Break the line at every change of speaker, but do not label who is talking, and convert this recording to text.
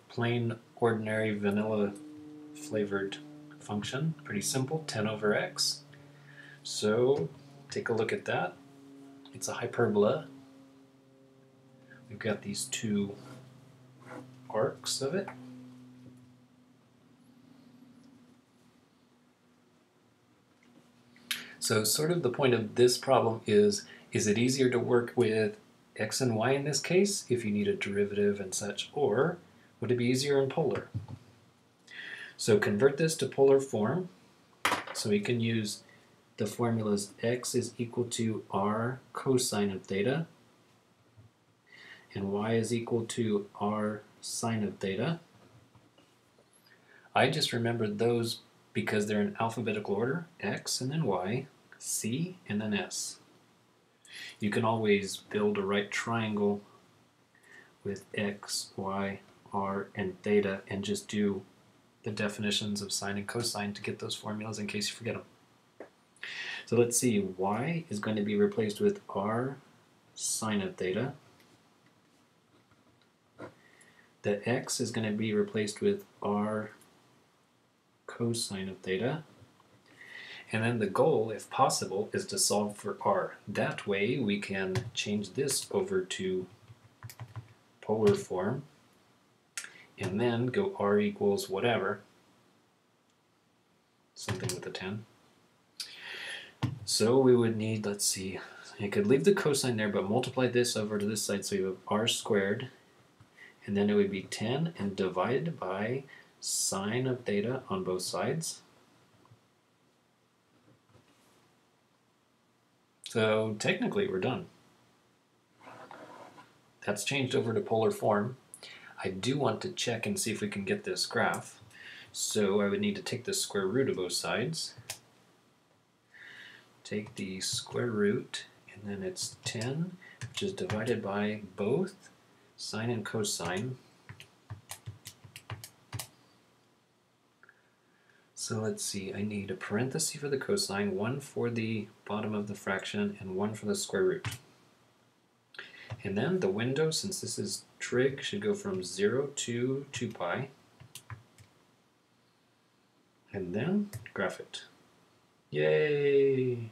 plain, ordinary, vanilla flavored function. Pretty simple, 10 over x. So take a look at that. It's a hyperbola. We've got these two arcs of it. So sort of the point of this problem is it easier to work with x and y in this case if you need a derivative and such, or would it be easier in polar? So convert this to polar form. So we can use the formulas x is equal to r cosine of theta and y is equal to r sine of theta. I just remembered those because they're in alphabetical order, x and then y, c and then s. You can always build a right triangle with x, y, r, and theta and just do the definitions of sine and cosine to get those formulas in case you forget them. So let's see, y is going to be replaced with r sine of theta. The x is going to be replaced with r cosine of theta. And then the goal, if possible, is to solve for r. That way we can change this over to polar form and then go r equals whatever, something with a 10. So we would need, let's see, I could leave the cosine there but multiply this over to this side, so you have r squared, and then it would be 10 and divided by sine of theta on both sides. So technically we're done. That's changed over to polar form. I do want to check and see if we can get this graph. So I would need to take the square root of both sides. Take the square root, and then it's 10, which is divided by both sine and cosine. So let's see, I need a parenthesis for the cosine, one for the bottom of the fraction, and one for the square root. And then the window, since this is trig, should go from 0 to 2 pi. And then graph it. Yay!